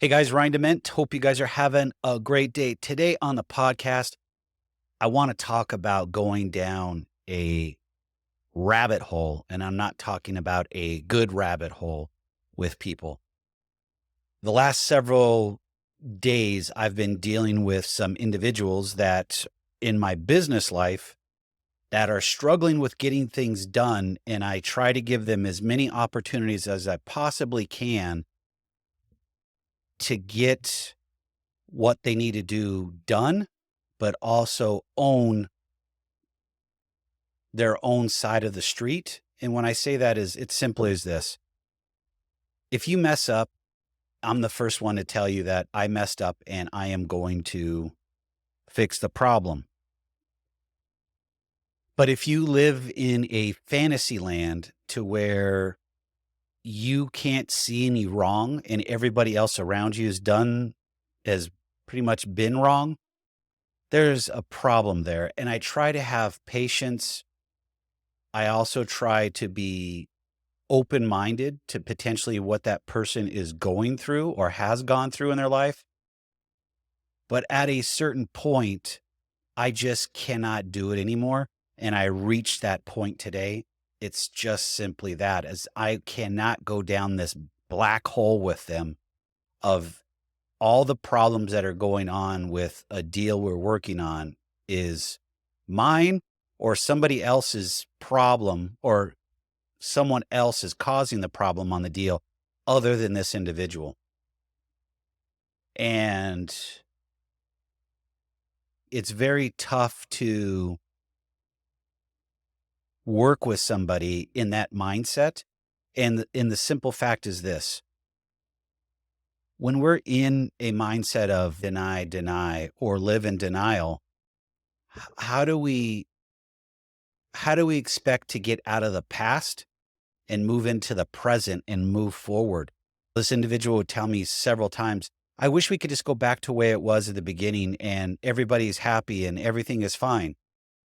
Hey guys, Ryan Dement. Hope you guys are having a great day. Today on the podcast, I want to talk about going down a rabbit hole, and I'm not talking about a good rabbit hole with people. The last several days, I've been dealing with some individuals that in my business life that are struggling with getting things done, and I try to give them as many opportunities as I possibly can to get what they need to do done, but also own their own side of the street. And when I say that is it's simply as this. If you mess up, I'm the first one to tell you that I messed up and I am going to fix the problem. But if you live in a fantasy land to where you can't see any wrong and everybody else around you has pretty much been wrong, there's a problem there. And I try to have patience. I also try to be open-minded to potentially what that person is going through or has gone through in their life. But at a certain point, I just cannot do it anymore. And I reached that point today. It's just simply that, as I cannot go down this black hole with them of all the problems that are going on with a deal we're working on is mine or somebody else's problem, or someone else is causing the problem on the deal other than this individual. And it's very tough to work with somebody in that mindset. And the simple fact is this: when we're in a mindset of deny, or live in denial, how do we expect to get out of the past and move into the present and move forward? This individual would tell me several times, I wish we could just go back to where it was at the beginning and everybody's happy and everything is fine.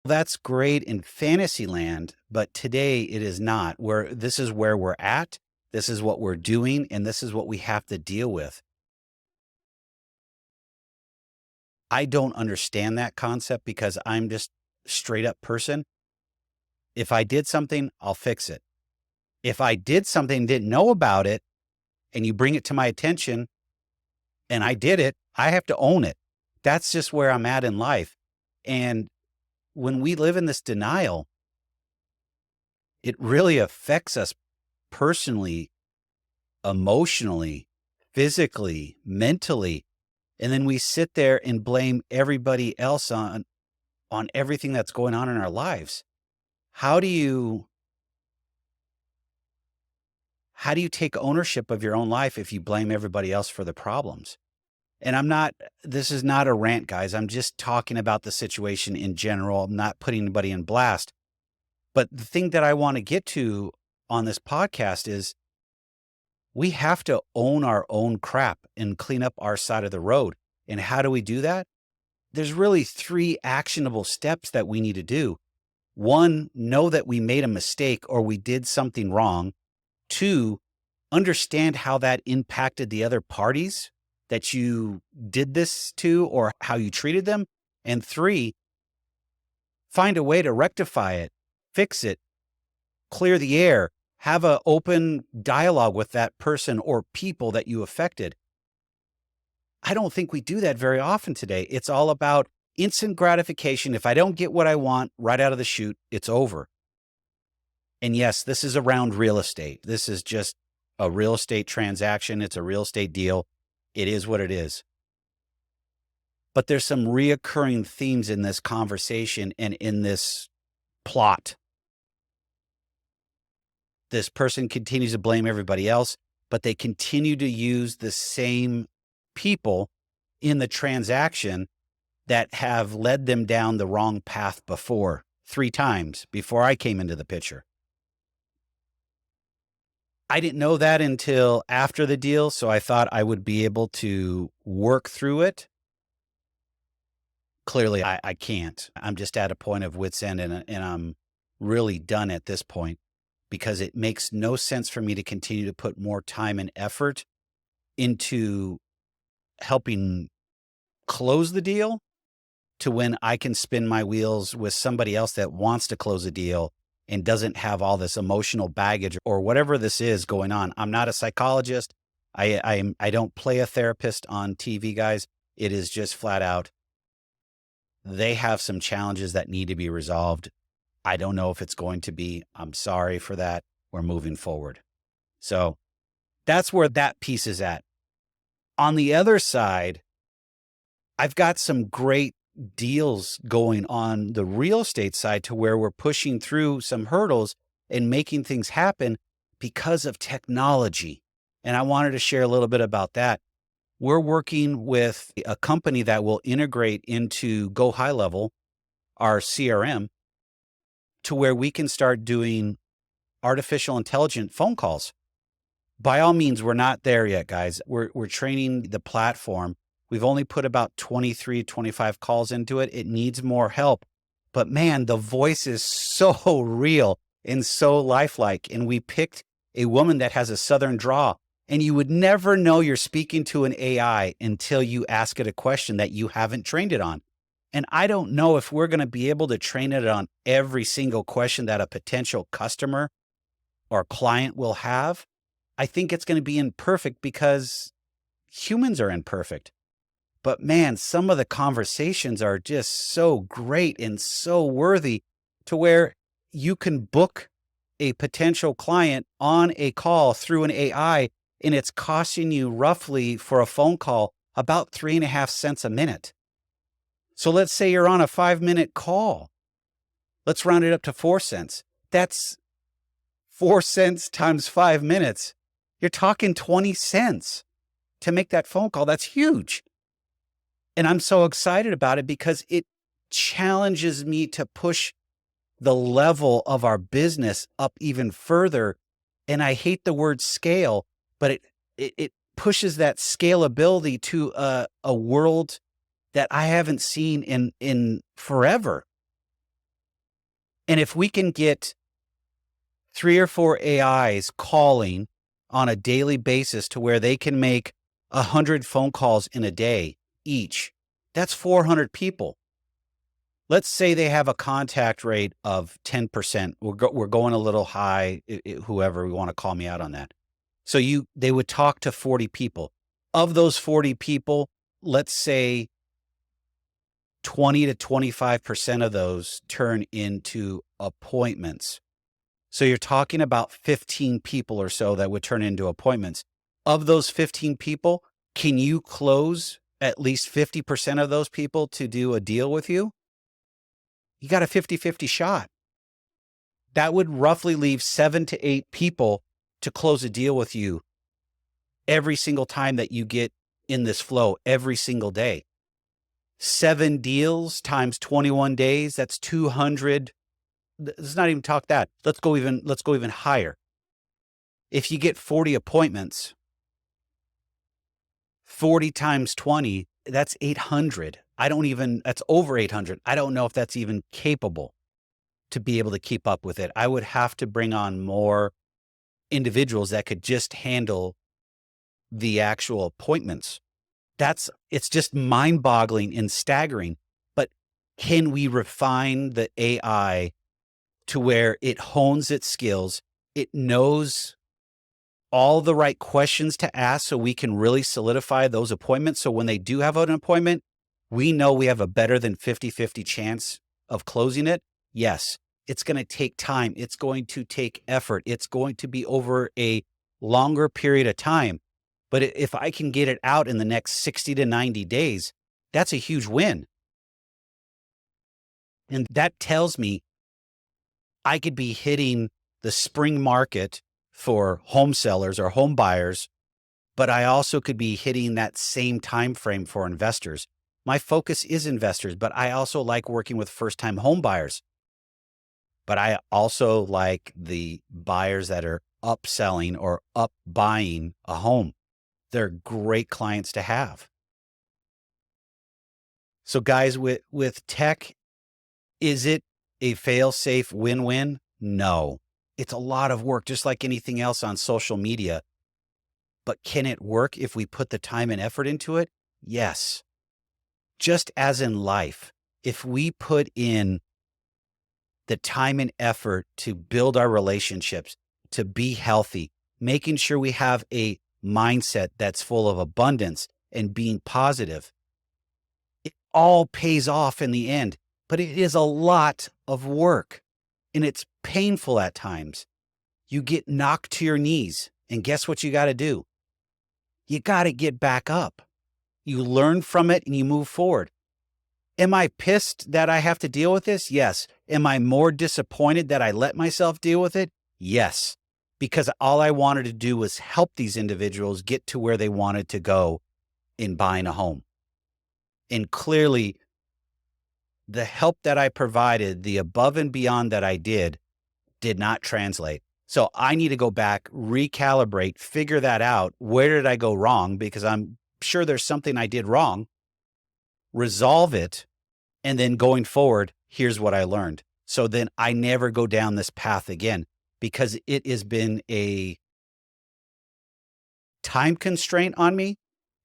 That's great in fantasy land, but today it is not. This is where we're at. This is what we're doing, and this is what we have to deal with. I don't understand that concept because I'm just a straight up person. If I did something, I'll fix it. If I did something, didn't know about it, and you bring it to my attention and I did it, I have to own it. That's just where I'm at in life. And when we live in this denial, it really affects us personally, emotionally, physically, mentally. And then we sit there and blame everybody else on everything that's going on in our lives. How do you take ownership of your own life if you blame everybody else for the problems? And this is not a rant, guys. I'm just talking about the situation in general. I'm not putting anybody in blast. But the thing that I want to get to on this podcast is we have to own our own crap and clean up our side of the road. And how do we do that? There's really 3 actionable steps that we need to do. 1, know that we made a mistake or we did something wrong. 2, understand how that impacted the other parties that you did this to or how you treated them. And 3, find a way to rectify it, fix it, clear the air, have an open dialogue with that person or people that you affected. I don't think we do that very often today. It's all about instant gratification. If I don't get what I want right out of the chute, it's over. And yes, this is around real estate. This is just a real estate transaction. It's a real estate deal. It is what it is. But there's some reoccurring themes in this conversation and in this plot. This person continues to blame everybody else, but they continue to use the same people in the transaction that have led them down the wrong path before, 3 times before I came into the picture. I didn't know that until after the deal, so I thought I would be able to work through it. Clearly, I can't. I'm just at a point of wit's end, and I'm really done at this point because it makes no sense for me to continue to put more time and effort into helping close the deal to when I can spin my wheels with somebody else that wants to close a deal and doesn't have all this emotional baggage or whatever this is going on. I'm not a psychologist. I don't play a therapist on TV, guys. It is just flat out. They have some challenges that need to be resolved. I don't know if it's going to be. I'm sorry for that. We're moving forward. So that's where that piece is at. On the other side, I've got some great deals going on the real estate side to where we're pushing through some hurdles and making things happen because of technology. And I wanted to share a little bit about that. We're working with a company that will integrate into Go High Level, our CRM, to where we can start doing artificial intelligent phone calls. By all means, we're not there yet, guys. We're training the platform. We've only put about 23, 25 calls into it. It needs more help. But man, the voice is so real and so lifelike. And we picked a woman that has a Southern draw. And you would never know you're speaking to an AI until you ask it a question that you haven't trained it on. And I don't know if we're going to be able to train it on every single question that a potential customer or client will have. I think it's going to be imperfect because humans are imperfect. But man, some of the conversations are just so great and so worthy to where you can book a potential client on a call through an AI, and it's costing you roughly for a phone call about 3.5 cents a minute. So let's say you're on a 5-minute call. Let's round it up to 4 cents. That's 4 cents times 5 minutes. You're talking 20 cents to make that phone call. That's huge. And I'm so excited about it because it challenges me to push the level of our business up even further. And I hate the word scale, but it pushes that scalability to a world that I haven't seen in forever. And if we can get 3 or 4 AIs calling on a daily basis to where they can make 100 phone calls in a day each, that's 400 people. Let's say they have a contact rate of 10%. We're going a little high, whoever we want to call me out on that. So they would talk to 40 people. Of those 40 people, let's say 20 to 25% of those turn into appointments. So you're talking about 15 people or so that would turn into appointments. Of those 15 people, can you close at least 50% of those people to do a deal with you? You got a 50-50 shot. That would roughly leave 7 to 8 people to close a deal with you every single time that you get in this flow every single day. 7 deals times 21 days, that's 200. Let's not even talk that. Let's go even higher. If you get 40 appointments, 40 times 20, that's 800. That's over 800. I don't know if that's even capable to be able to keep up with it. I would have to bring on more individuals that could just handle the actual appointments. It's just mind-boggling and staggering. But can we refine the AI to where it hones its skills? It knows all the right questions to ask so we can really solidify those appointments. So when they do have an appointment, we know we have a better than 50-50 chance of closing it. Yes, it's going to take time. It's going to take effort. It's going to be over a longer period of time. But if I can get it out in the next 60 to 90 days, that's a huge win. And that tells me I could be hitting the spring market for home sellers or home buyers, but I also could be hitting that same time frame for investors. My focus is investors, but I also like working with first-time home buyers. But I also like the buyers that are upselling or up buying a home. They're great clients to have. So guys, with tech, is it a fail-safe win-win? No. It's a lot of work, just like anything else on social media. But can it work if we put the time and effort into it? Yes. Just as in life, if we put in the time and effort to build our relationships, to be healthy, making sure we have a mindset that's full of abundance and being positive, it all pays off in the end. But it is a lot of work and it's painful at times. You get knocked to your knees, and guess what you got to do? You got to get back up. You learn from it and you move forward. Am I pissed that I have to deal with this? Yes. Am I more disappointed that I let myself deal with it? Yes. Because all I wanted to do was help these individuals get to where they wanted to go in buying a home. And clearly, the help that I provided, the above and beyond that I did not translate. So I need to go back, recalibrate, figure that out. Where did I go wrong? Because I'm sure there's something I did wrong, resolve it. And then going forward, here's what I learned. So then I never go down this path again because it has been a time constraint on me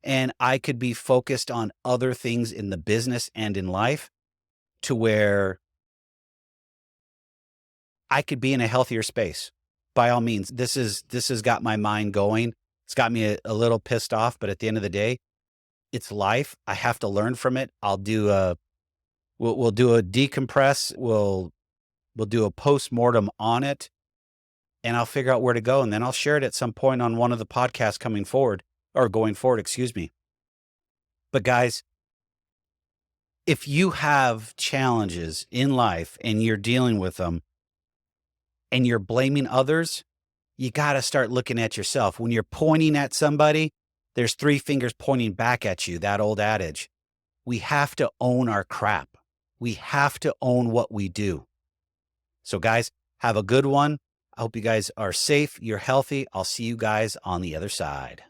and I could be focused on other things in the business and in life to where I could be in a healthier space. By all means, this has got my mind going. It's got me a little pissed off, but at the end of the day, it's life. I have to learn from it. We'll do a decompress. We'll do a post-mortem on it, and I'll figure out where to go, and then I'll share it at some point on one of the podcasts going forward, excuse me. But guys, if you have challenges in life and you're dealing with them and you're blaming others, you got to start looking at yourself. When you're pointing at somebody, there's three fingers pointing back at you, that old adage. We have to own our crap. We have to own what we do. So guys, have a good one. I hope you guys are safe. You're healthy. I'll see you guys on the other side.